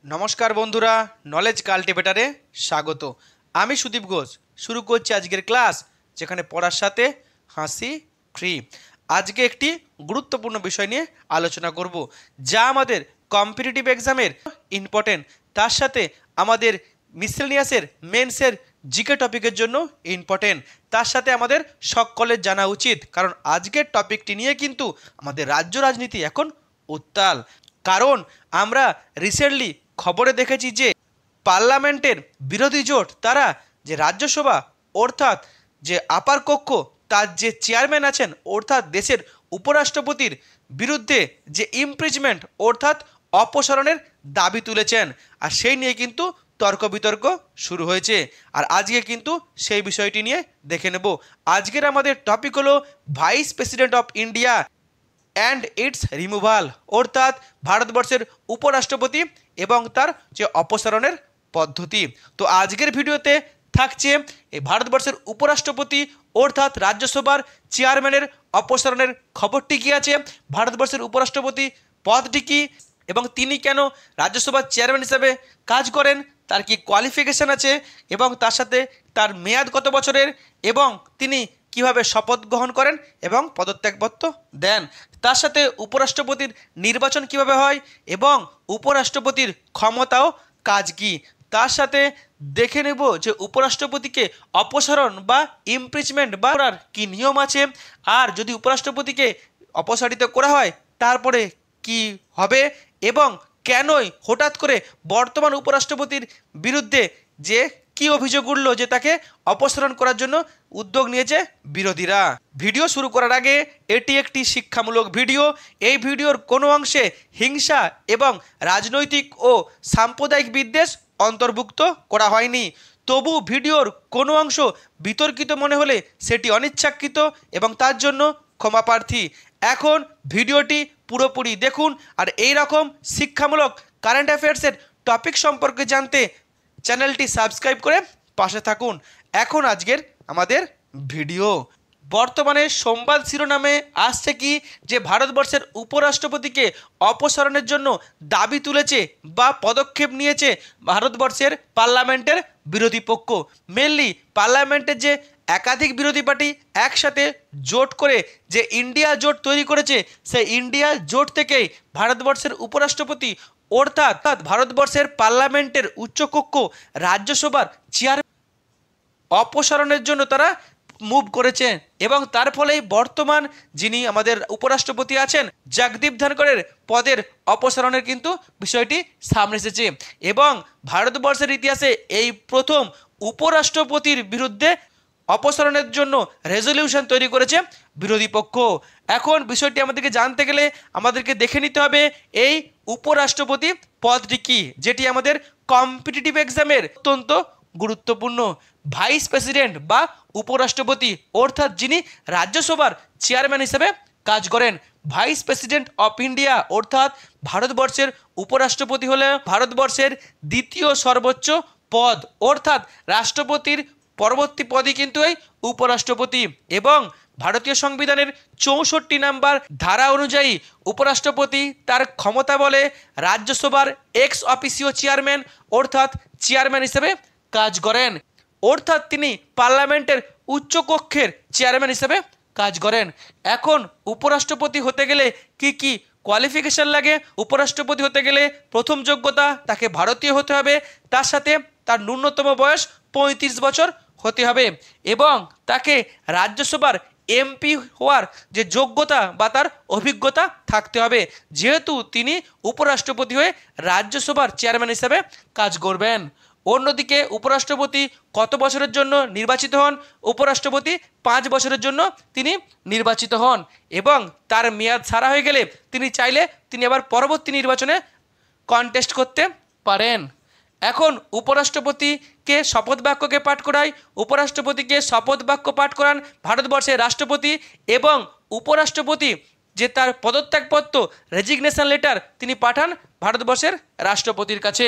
নমস্কার বন্ধুরা, নলেজ কাল্টিভেটারে স্বাগত। আমি সুদীপ ঘোষ শুরু করছি আজকের ক্লাস, যেখানে পড়ার সাথে হাসি ফ্রি। আজকে একটি গুরুত্বপূর্ণ বিষয় নিয়ে আলোচনা করব, যা আমাদের কম্পিটিটিভ এক্সামের ইম্পর্টেন্ট, তার সাথে আমাদের মিসেলেনিয়াসের মেন্সের জিকে টপিকের জন্য ইম্পর্টেন্ট, তার সাথে আমাদের সকলের জানা উচিত। কারণ আজকের টপিকটি নিয়ে কিন্তু আমাদের রাজ্য রাজনীতি এখন উত্তাল। কারণ আমরা রিসেন্টলি খবরে দেখেছি যে পার্লামেন্টের বিরোধী জোট তারা যে রাজ্যসভা অর্থাৎ যে আপার কক্ষ তার যে চেয়ারম্যান আছেন অর্থাৎ দেশের উপরাষ্ট্রপতির বিরুদ্ধে যে ইমপিচমেন্ট অর্থাৎ অপসারণের দাবি তুলেছেন, আর সেই নিয়ে কিন্তু তর্ক বিতর্ক শুরু হয়েছে। আর আজকে কিন্তু সেই বিষয়টি নিয়ে দেখে নেব। আজকের আমাদের টপিক হলো vice president of India and it's removal, অর্থাৎ ভারতবর্ষের উপরাষ্ট্রপতি এবং তার যে অপসারণের পদ্ধতি। তো আজকের ভিডিওতে থাকছে এই ভারতবর্ষের উপরাষ্ট্রপতি অর্থাৎ রাজ্যসভার চেয়ারম্যানের অপসারণের খবরটি কী আছে, ভারতবর্ষের উপরাষ্ট্রপতি পদটি কী এবং তিনি কেন রাজ্যসভার চেয়ারম্যান হিসাবে কাজ করেন, তার কি কোয়ালিফিকেশান আছে এবং তার সাথে তার মেয়াদ কত বছরের এবং তিনি কিভাবে শপথ গ্রহণ করেন এবং পদত্যাগপত্র দেন, তার সাথে উপরাষ্ট্রপতির নির্বাচন কিভাবে হয় এবং উপরাষ্ট্রপতির ক্ষমতাও কাজ কি, তার সাথে দেখে নেব যে উপরাষ্ট্রপতিকে অপসারণ বা ইমপিচমেন্ট বা করার কী নিয়ম আছে, আর যদি উপরাষ্ট্রপতিকে অপসারিত করা হয় তারপরে কি হবে এবং কেনই হঠাৎ করে বর্তমান উপরাষ্ট্রপতির বিরুদ্ধে যে কি অভিযোগ উঠল যে তাকে অপসারণ করার জন্য উদ্যোগ নিয়েছে বিরোধীরা। ভিডিও শুরু করার আগে এটি একটি শিক্ষামূলক ভিডিও। এই ভিডিওর কোনো অংশে হিংসা এবং রাজনৈতিক ও সাম্প্রদায়িক বিদ্বেষ অন্তর্ভুক্ত করা হয়নি। তবু ভিডিওর কোনো অংশ বিতর্কিত মনে হলে সেটি অনিচ্ছাকৃত এবং তার জন্য ক্ষমাপ্রার্থী। এখন ভিডিওটি পুরোপুরি দেখুন, আর এই রকম শিক্ষামূলক কারেন্ট অ্যাফেয়ার্সের টপিক সম্পর্কে জানতে চ্যানেলটি সাবস্ক্রাইব করে পাশে থাকুন। এখন আজকের আমাদের ভিডিও। বর্তমানে সংবাদ শিরোনামে আসছে কি যে ভারতবর্ষের উপরাষ্ট্রপতিকে অপসারণের জন্য দাবি তুলেছে বা পদক্ষেপ নিয়েছে ভারতবর্ষের পার্লামেন্টের বিরোধী পক্ষ। মেনলি পার্লামেন্টের যে একাধিক বিরোধী পার্টি একসাথে জোট করে যে ইন্ডিয়া জোট তৈরি করেছে, সেই ইন্ডিয়া জোট থেকেই ভারতবর্ষের উপরাষ্ট্রপতি অর্থাৎ ভারতবর্ষের পার্লামেন্টের উচ্চকক্ষ রাজ্যসভার চেয়ার অপসারণের জন্য তারা মুভ করেছে এবং তার ফলেই বর্তমান যিনি আমাদের উপরাষ্ট্রপতি আছেন জগদীপ ধনখড়ের পদের অপসারণের কিন্তু বিষয়টি সামনে এসেছে এবং ভারতবর্ষের ইতিহাসে এই প্রথম উপরাষ্ট্রপতির বিরুদ্ধে অপসারণের জন্য রেজলিউশন তৈরি করেছে বিরোধী পক্ষ। এখন বিষয়টি আমাদেরকে জানতে গেলে আমাদেরকে দেখে নিতে হবে এই উপরাষ্ট্রপতি পদটি কী, যেটি আমাদের কম্পিটিটিভ এক্সামের অত্যন্ত গুরুত্বপূর্ণ। ভাইস প্রেসিডেন্ট বা উপরাষ্ট্রপতি অর্থাৎ যিনি রাজ্যসভার চেয়ারম্যান হিসেবে কাজ করেন। ভাইস প্রেসিডেন্ট অফ ইন্ডিয়া অর্থাৎ ভারতবর্ষের উপরাষ্ট্রপতি হলে ভারতবর্ষের দ্বিতীয় সর্বোচ্চ পদ, অর্থাৎ রাষ্ট্রপতির পরবর্তী পদই কিন্তু এই উপরাষ্ট্রপতি এবং ভারতীয় সংবিধানের 64 নম্বর ধারা অনুযায়ী উপরাষ্ট্রপতি তার ক্ষমতা বলে রাজ্যসভার এক্স অফিসিও চেয়ারম্যান অর্থাৎ চেয়ারম্যান হিসেবে কাজ করেন, অর্থাৎ তিনি পার্লামেন্টের উচ্চকক্ষের চেয়ারম্যান হিসেবে কাজ করেন। এখন উপরাষ্ট্রপতি হতে গেলে কি কি কোয়ালিফিকেশন লাগে? উপরাষ্ট্রপতি হতে গেলে প্রথম যোগ্যতা তাকে ভারতীয় হতে হবে, তার সাথে তার ন্যূনতম বয়স 35 বছর হতে হবে এবং তাকে রাজ্যসভার এমপি হওয়ার যে যোগ্যতা বা তার অভিজ্ঞতা থাকতে হবে, যেহেতু তিনি উপরাষ্ট্রপতি হয়ে রাজ্যসভার চেয়ারম্যান হিসাবে কাজ করবেন। অন্যদিকে উপরাষ্ট্রপতি কত বছরের জন্য নির্বাচিত হন? উপরাষ্ট্রপতি 5 বছরের জন্য তিনি নির্বাচিত হন এবং তার মেয়াদ সারা হয়ে গেলে তিনি চাইলে তিনি আবার পরবর্তী নির্বাচনে কন্টেস্ট করতে পারেন। এখন উপরাষ্ট্রপতিকে শপথ বাক্যকে পাঠ করায়, উপরাষ্ট্রপতিকে শপথ বাক্য পাঠ করান ভারতবর্ষের রাষ্ট্রপতি এবং উপরাষ্ট্রপতি যে তার পদত্যাগপত্র রেজিগনেশন লেটার তিনি পাঠান ভারতবর্ষের রাষ্ট্রপতির কাছে।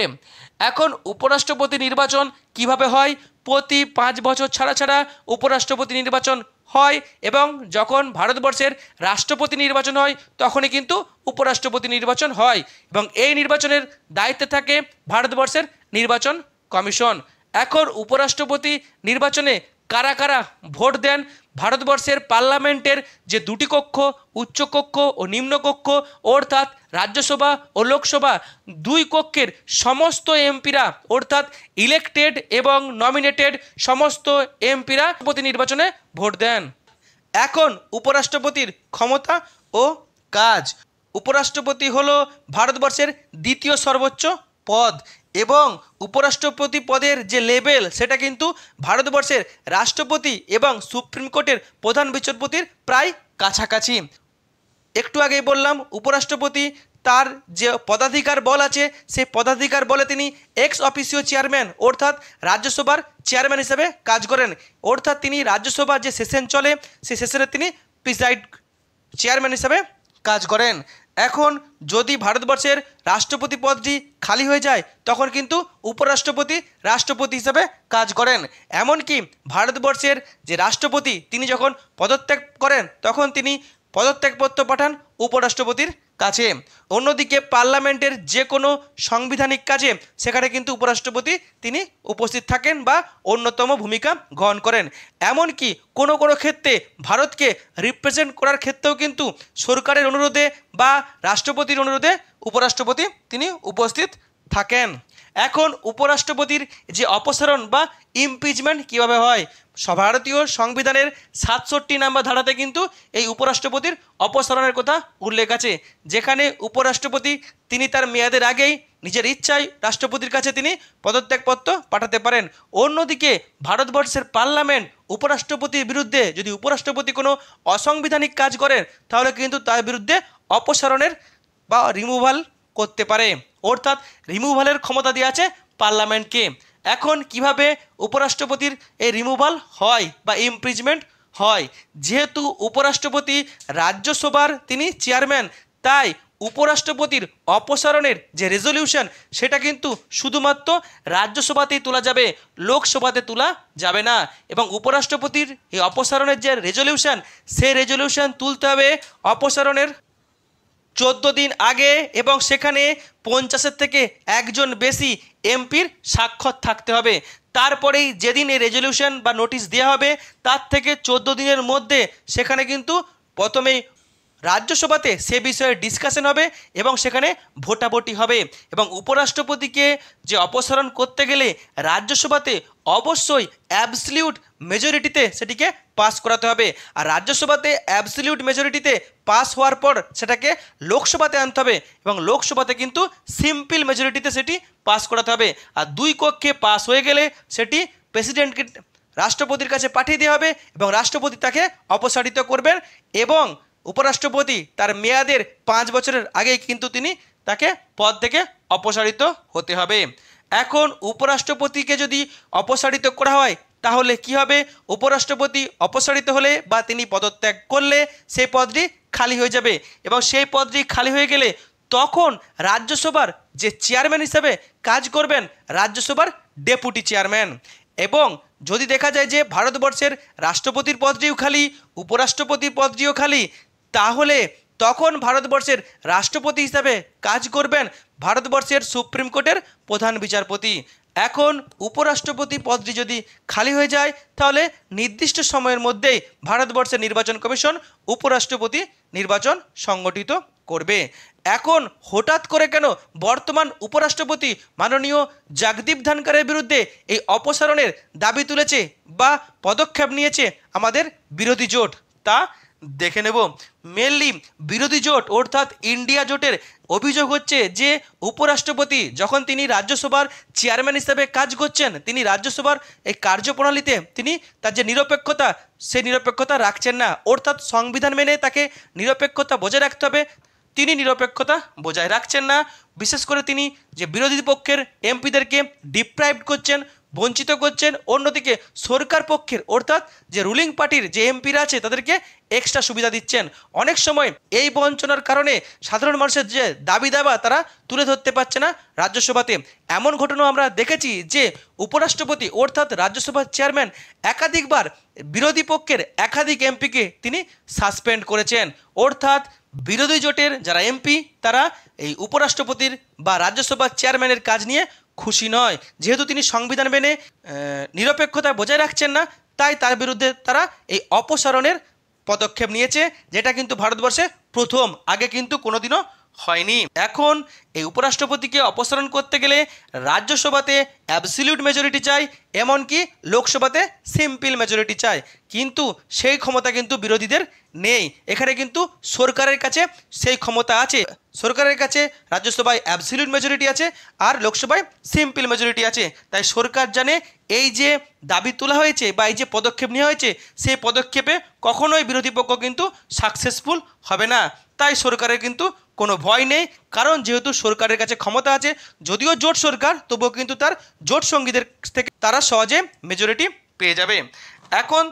এখন উপরাষ্ট্রপতি নির্বাচন কিভাবে হয়? প্রতি 5 বছর ছাড়া ছাড়া উপরাষ্ট্রপতি নির্বাচন হয় এবং যখন ভারতবর্ষের রাষ্ট্রপতি নির্বাচন হয় তখনই কিন্তু উপরাষ্ট্রপতি নির্বাচন হয় এবং এই নির্বাচনের দায়িত্বে থাকে ভারতবর্ষের নির্বাচন কমিশন। এখন উপরাষ্ট্রপতি নির্বাচনে কারা কারা ভোট দেন? ভারতবর্ষের পার্লামেন্টের যে দুটি কক্ষ, উচ্চকক্ষ ও নিম্নকক্ষ, অর্থাৎ রাজ্যসভা ও লোকসভা, দুই কক্ষের সমস্ত এমপিরা অর্থাৎ ইলেক্টেড এবং নমিনেটেড সমস্ত এমপিরা রাষ্ট্রপতি নির্বাচনে ভোট দেন। এখন উপরাষ্ট্রপতির ক্ষমতা ও কাজ। উপরাষ্ট্রপতি হলো ভারতবর্ষের দ্বিতীয় সর্বোচ্চ পদ এবং উপরাষ্ট্রপতি পদের যে লেভেল সেটা কিন্তু ভারতবর্ষের রাষ্ট্রপতি এবং সুপ্রিম কোর্টের প্রধান বিচারপতির প্রায় কাছাকাছি। একটু আগেই বললাম উপরাষ্ট্রপতি তার যে পদাধিকার বল আছে সেই পদাধিকার বলে তিনি এক্স অফিসিও চেয়ারম্যান অর্থাৎ রাজ্যসভার চেয়ারম্যান হিসেবে কাজ করেন, অর্থাৎ তিনি রাজ্যসভার যে সেশন চলে সেই সেশনে তিনি প্রিসাইড চেয়ারম্যান হিসেবে কাজ করেন। এখন যদি ভারতবর্ষের রাষ্ট্রপতি পদটি খালি হয়ে যায় তখন কিন্তু উপরাষ্ট্রপতি রাষ্ট্রপতি হিসেবে কাজ করেন। এমনকি ভারতবর্ষের যে রাষ্ট্রপতি তিনি যখন পদত্যাগ করেন তখন তিনি পদত্যাগপত্র পাঠান উপরাষ্ট্রপতির কাছে। অন্যদিকে পার্লামেন্টের যে কোনো সাংবিধানিক কাজে সেখানে কিন্তু উপরাষ্ট্রপতি তিনি উপস্থিত থাকেন বা অন্যতম ভূমিকা গ্রহণ করেন। এমনকি কোনো কোনো ক্ষেত্রে ভারতকে রিপ্রেজেন্ট করার ক্ষেত্রেও কিন্তু সরকারের অনুরোধে বা রাষ্ট্রপতির অনুরোধে উপরাষ্ট্রপতি তিনি উপস্থিত থাকেন। এখন উপরাষ্ট্রপতির যে অপসারণ বা ইমপিচমেন্ট কীভাবে হয়, ভারতীয় সংবিধানের ৬৭ নম্বর ধারাতে কিন্তু এই উপরাষ্ট্রপতির অপসারণের কথা উল্লেখ আছে, যেখানে উপরাষ্ট্রপতি তিনি তার মেয়াদের আগেই নিজের ইচ্ছায় রাষ্ট্রপতির কাছে তিনি পদত্যাগপত্র পাঠাতে পারেন। অন্যদিকে ভারতবর্ষের পার্লামেন্ট উপরাষ্ট্রপতির বিরুদ্ধে যদি উপরাষ্ট্রপতি কোনো অসাংবিধানিক কাজ করেন তাহলে কিন্তু তার বিরুদ্ধে অপসারণের বা রিমুভাল করতে পারে, অর্থাৎ রিমুভালের ক্ষমতা দেওয়া আছে পার্লামেন্টকে। এখন কিভাবে উপরাষ্ট্রপতির এই রিমুভাল হয় বা ইমপিচমেন্ট হয়, যেহেতু উপরাষ্ট্রপতি রাজ্যসভার তিনি চেয়ারম্যান, তাই উপরাষ্ট্রপতির অপসারণের যে রেজলিউশন সেটা কিন্তু শুধুমাত্র রাজ্যসভাতেই তোলা যাবে, লোকসভাতে তোলা যাবে না। এবং উপরাষ্ট্রপতির এই অপসারণের যে রেজলিউশন সেই রেজলিউশন তুলতে হবে অপসারণের 14 দিন আগে এবং সেখানে 50-এর থেকে একজন বেশি এমপির স্বাক্ষর থাকতে হবে। তারপরেই যেদিন এই রেজলিউশন বা নোটিশ দেওয়া হবে তার থেকে 14 দিনের মধ্যে সেখানে কিন্তু প্রথমেই রাজ্যসভাতে সে বিষয়ে ডিসকাশন হবে এবং সেখানে ভোটাভুটি হবে। এবং উপরাষ্ট্রপতিকে যে অপসারণ করতে গেলে রাজ্যসভাতে অবশ্যই অ্যাবসলিউট মেজরিটিতে সেটিকে পাস করাতে হবে, আর রাজ্যসভাতে অ্যাবসলিউট মেজরিটিতে পাস হওয়ার পর সেটাকে লোকসভাতে আনতে হবে এবং লোকসভাতে কিন্তু সিম্পল মেজরিটিতে সেটি পাস করাতে হবে। আর দুই কক্ষে পাস হয়ে গেলে সেটি প্রেসিডেন্টকে রাষ্ট্রপতির কাছে পাঠিয়ে দেওয়া হবে এবং রাষ্ট্রপতি তাকে অপসারিত করবেন এবং উপরাষ্ট্রপতি তার মেয়াদের 5 বছরের আগেই কিন্তু তিনি তাকে পদ থেকে অপসারিত হতে হবে। এখন উপরাষ্ট্রপতিকে যদি অপসারিত করা হয় তাহলে কি হবে, উপরাষ্ট্রপতি অপসারিত হলে বা তিনি পদত্যাগ করলে সেই পদটি খালি হয়ে যাবে এবং সেই পদটি খালি হয়ে গেলে তখন রাজ্যসভার যে চেয়ারম্যান হিসেবে কাজ করবেন রাজ্যসভার ডেপুটি চেয়ারম্যান। এবং যদি দেখা যায় যে ভারতবর্ষের রাষ্ট্রপতির পদটিও খালি, উপরাষ্ট্রপতির পদটিও খালি, তাহলে তখন ভারতবর্ষের রাষ্ট্রপতি হিসাবে কাজ করবেন ভারতবর্ষের সুপ্রিম কোর্টের প্রধান বিচারপতি। এখন উপরাষ্ট্রপতি পদটি যদি খালি হয়ে যায় তাহলে নির্দিষ্ট সময়ের মধ্যেই ভারতবর্ষের নির্বাচন কমিশন উপরাষ্ট্রপতি নির্বাচন সংগঠিত করবে। এখন হঠাৎ করে কেন বর্তমান উপরাষ্ট্রপতি মাননীয় জগদীপ ধনখড়ের বিরুদ্ধে এই অপসারণের দাবি তুলেছে বা পদক্ষেপ নিয়েছে আমাদের বিরোধী জোট, তা দেখে নেব। মেনলি বিরোধী জোট অর্থাৎ ইন্ডিয়া জোটের অভিযোগ হচ্ছে যে উপরাষ্ট্রপতি যখন তিনি রাজ্যসভার চেয়ারম্যান হিসেবে কাজ করছেন তিনি রাজ্যসভার এই কার্যপ্রণালীতে তিনি তার যে নিরপেক্ষতা সেই নিরপেক্ষতা রাখছেন না, অর্থাৎ সংবিধান মেনে তাকে নিরপেক্ষতা বজায় রাখতে হবে, তিনি নিরপেক্ষতা বজায় রাখছেন না। বিশেষ করে তিনি যে বিরোধী পক্ষের এমপিদেরকে ডিপ্রাইভড করছেন, বঞ্চিত করছেন, অন্যদিকে সরকার পক্ষের অর্থাৎ যে রুলিং পার্টির যে এমপিরা আছে তাদেরকে এক্সট্রা সুবিধা দিচ্ছেন। অনেক সময় এই বঞ্চনার কারণে সাধারণ মানুষের যে দাবি দাবা তারা তুলে ধরতে পারছে না রাজ্যসভাতে। এমন ঘটনা আমরা দেখেছি যে উপরাষ্ট্রপতি অর্থাৎ রাজ্যসভার চেয়ারম্যান একাধিকবার বিরোধী পক্ষের একাধিক এমপিকে তিনি সাসপেন্ড করেছেন। অর্থাৎ বিরোধী জোটের যারা এমপি তারা এই উপরাষ্ট্রপতির বা রাজ্যসভার চেয়ারম্যানের কাজ নিয়ে খুশি নয়। যেহেতু তিনি সংবিধান মেনে নিরপেক্ষতা বজায় রাখছেন না, তাই তার বিরুদ্ধে তারা এই অপসারণের পদক্ষেপ নিয়েছে, যেটা কিন্তু ভারতবর্ষে প্রথম, আগে কিন্তু কোনোদিনও হয়নি। এখন এই উপরাষ্ট্রপতিকে অপসারণ করতে গেলে রাজ্যসভাতে অ্যাবসলিউট মেজরিটি চাই, এমনকি লোকসভাতে সিম্পল মেজরিটি চাই, কিন্তু সেই ক্ষমতা কিন্তু বিরোধীদের নেই। এখানে কিন্তু সরকারের কাছে সেই ক্ষমতা আছে। সরকারের কাছে রাজ্যসভায় অ্যাবসলিউট মেজরিটি আছে আর লোকসভায় সিম্পল মেজরিটি আছে। তাই সরকার জানে এই যে দাবি তোলা হয়েছে বা এই যে পদক্ষেপ নেওয়া হয়েছে সেই পদক্ষেপে কখনোই বিরোধী পক্ষ কিন্তু সাকসেসফুল হবে না। তাই সরকারের কিন্তু কোনো ভয় নেই, কারণ যেহেতু সরকারের কাছে ক্ষমতা আছে, যদিও জোট সরকার তবুও কিন্তু তার জোট সঙ্গীদের থেকে তারা সহজে মেজরিটি পেয়ে যাবে। এখন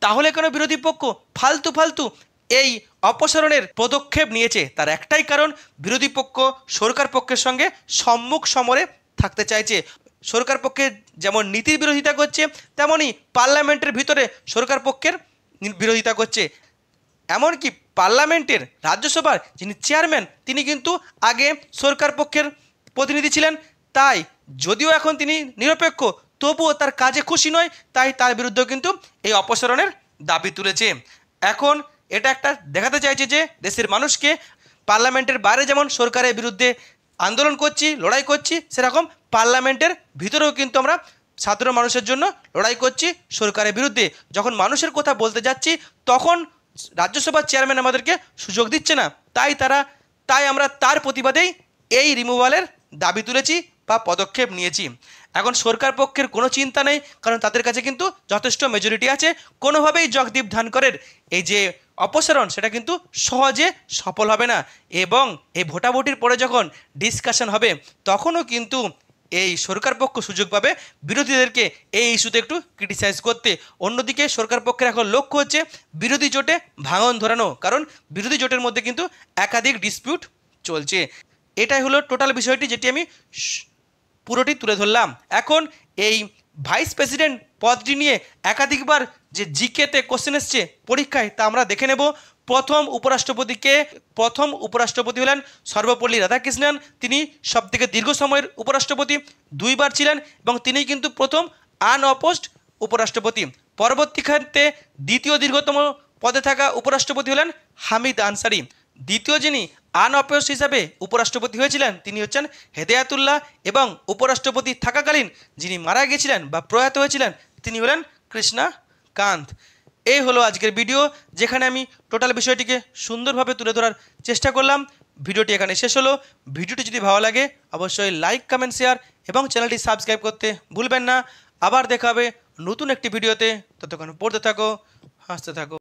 তাহলে কেন বিরোধী পক্ষ ফালতু এই অপসারণের পদক্ষেপ নিয়েছে? তার একটাই কারণ, বিরোধী পক্ষ সরকার পক্ষের সঙ্গে সম্মুখ সমরে থাকতে চাইছে। সরকার পক্ষে যেমন নীতির বিরোধিতা করছে, তেমনই পার্লামেন্টের ভিতরে সরকার পক্ষের বিরোধিতা করছে। এমনকি পার্লামেন্টের রাজ্যসভার যিনি চেয়ারম্যান তিনি কিন্তু আগে সরকার পক্ষের প্রতিনিধি ছিলেন। তাই যদিও এখন তিনি নিরপেক্ষ, তবুও তার কাজে খুশি নয়, তাই তার বিরুদ্ধেও কিন্তু এই অপসারণের দাবি তুলেছে। এখন এটা একটা দেখাতে চাইছে যে দেশের মানুষকে পার্লামেন্টের বাইরে যেমন সরকারের বিরুদ্ধে আন্দোলন করছি, লড়াই করছি, সেরকম পার্লামেন্টের ভিতরেও কিন্তু আমরা সাধারণ মানুষের জন্য লড়াই করছি সরকারের বিরুদ্ধে। যখন মানুষের কথা বলতে যাচ্ছি তখন রাজ্যসভার চেয়ারম্যান আমাদেরকে সুযোগ দিচ্ছে না, তাই আমরা তার প্রতিবাদেই এই রিমুভালের দাবি তুলেছি বা পদক্ষেপ নিয়েছি। এখন সরকার পক্ষের কোনো চিন্তা নেই, কারণ তাদের কাছে কিন্তু যথেষ্ট মেজরিটি আছে। কোনোভাবেই জগদীপ ধনকরের এই যে অপসারণ সেটা কিন্তু সহজে সফল হবে না, এবং এই ভোটাভুটির পরে যখন ডিসকাশন হবে তখনও কিন্তু এই সরকার পক্ষ সুযোগ পাবে বিরোধীদেরকে এই ইস্যুতে একটু ক্রিটিসাইজ করতে। অন্যদিকে সরকার পক্ষের এখন লক্ষ্য হচ্ছে বিরোধী জোটে ভাঙন ধরানো, কারণ বিরোধী জোটের মধ্যে কিন্তু একাধিক ডিসপিউট চলছে। এটাই হলো টোটাল বিষয়টি, যেটি আমি পুরোটি তুলে ধরলাম। এখন এই ভাইস প্রেসিডেন্ট পদটি নিয়ে একাধিকবার যে জিকেতে কোশ্চেন এসছে পরীক্ষায়, তা আমরা দেখে নেব। প্রথম উপরাষ্ট্রপতি হলেন সর্বপল্লী রাধাকৃষ্ণন। তিনি সবথেকে দীর্ঘ সময়ের উপরাষ্ট্রপতি, 2 বার ছিলেন, এবং তিনি কিন্তু প্রথম আনঅপোজড উপরাষ্ট্রপতি। পরবর্তী ক্ষেত্রে দ্বিতীয় দীর্ঘতম পদে থাকা উপরাষ্ট্রপতি হলেন হামিদ আনসারি। দ্বিতীয় যিনি আনঅপোজড হিসাবে উপরাষ্ট্রপতি হয়েছিলেন তিনি হচ্ছেন হেদায়াতুল্লাহ, এবং উপরাষ্ট্রপতি থাকাকালীন যিনি মারা গিয়েছিলেন বা প্রয়াত হয়েছিলেন তিনি হলেন কৃষ্ণা কান্ত। এই হলো আজকের ভিডিও, যেখানে আমি টোটাল বিষয়টিকে সুন্দরভাবে তুলে ধরার চেষ্টা করলাম। ভিডিওটি এখানে শেষ হলো। ভিডিওটি যদি ভালো লাগে অবশ্যই লাইক, কমেন্ট, শেয়ার এবং চ্যানেলটি সাবস্ক্রাইব করতে ভুলবেন না। আবার দেখা হবে নতুন একটি ভিডিওতে। ততক্ষণ পড়তে থাকো, হাসতে থাকো।